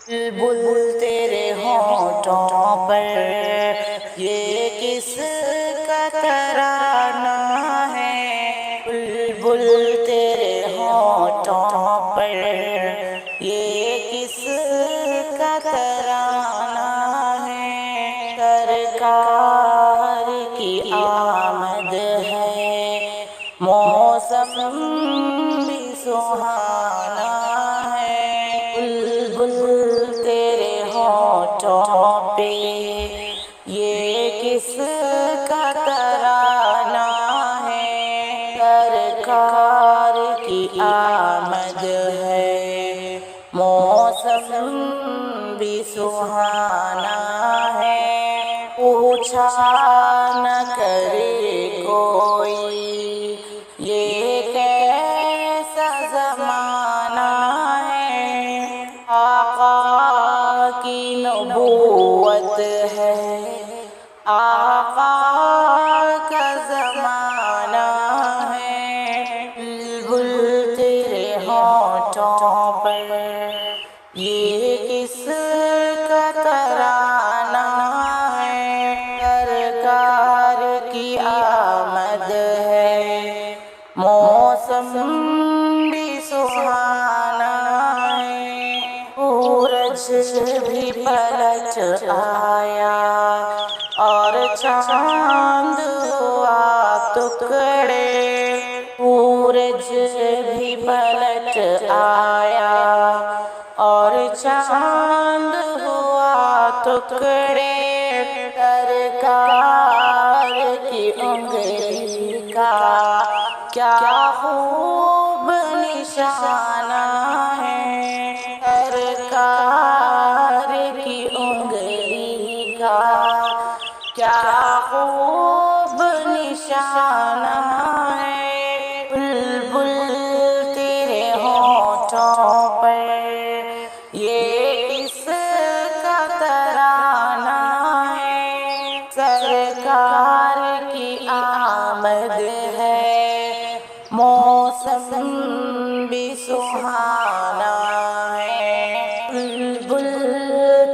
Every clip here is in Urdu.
بلبل تیرے ہونٹوں پر یہ کس کا ترانہ ہے، بلبل تیرے ہونٹوں پر یہ کس کا ترانہ ہے، سرکار کی آمد ہے، موسم بھی سہانا ہے، بلبل تیرے ہونٹوں پہ یہ کس کا ترانہ ہے، سرکار کی آمد ہے، موسم بھی سہانا ہے، پوچھا نہ کرے کوئی یہ کیسا زمانہ ہے، آقا کی نبوت ہے، آقا کا زمانہ ہے، بلبل تیرے ہونٹوں پر یہ کس کا ترانہ ہے، سرکار کی آمد ہے، موسم بھی سہانا ہے، سورج بھی پلٹ آیا اور چاند ہوا ٹکڑے، سورج بھی پلٹ آیا اور چاند ہوا ٹکڑے، سرکار کی انگلی کا کیا خوب نشانہ ہے، سرکار کی انگلی کا کیا خوب نشانہ ہے، بلبل تیرے ہونٹوں پر یہ کس کا ترانہ ہے، سرکار کی آمد ہے، موسم بھی سہانا ہے، بلبل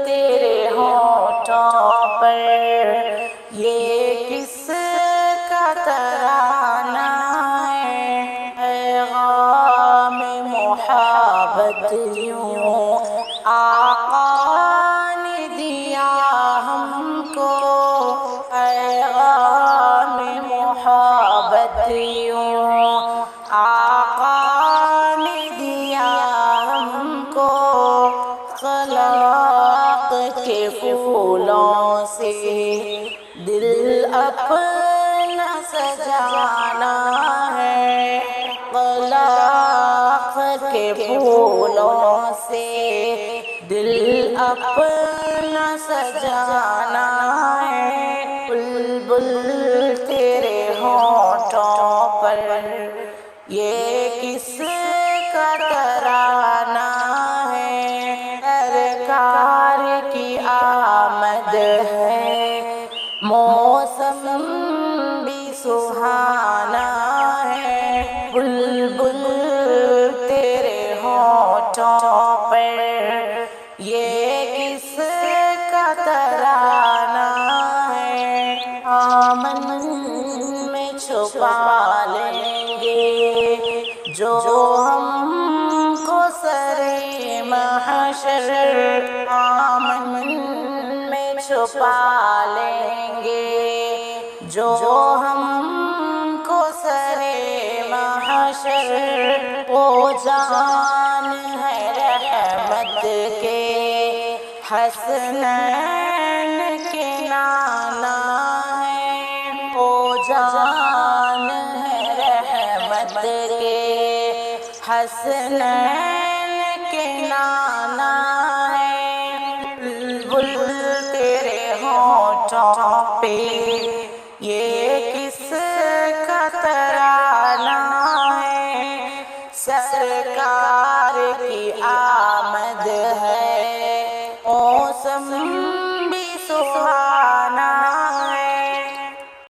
تیرے ہونٹوں پر یہ کس کا ترانہ ہے، پیغام محبت یوں آقا نے دیا ہم کو، پیغام محبت یوں آقا نے دیا ہم کو، خلاق کے پھولوں سے دل اپنا سجانا ہے، خلاق کے پھولوں سے دل اپنا سجانا ہے، بلبل تیرے ہونٹوں پر یہ کس کا ترانہ ہے، سرکار کی آمد ہے، موسم بھی سہانا ہے، بلبل تیرے ہونٹوں پر یہ کس کا ترانہ ہے، آمن میں چھپا لیں گے جو ہم کو سرے محشر، آمن میں چھپا لیں گے جو ہم کو سرے محشر، وہ جان ہے رحمت کے حسنین کے نانا ہے، وہ جان ہے رحمت کے حسنین کے نانا ہے، بلبل تیرے ہونٹوں پہ یہ کس کا ترانہ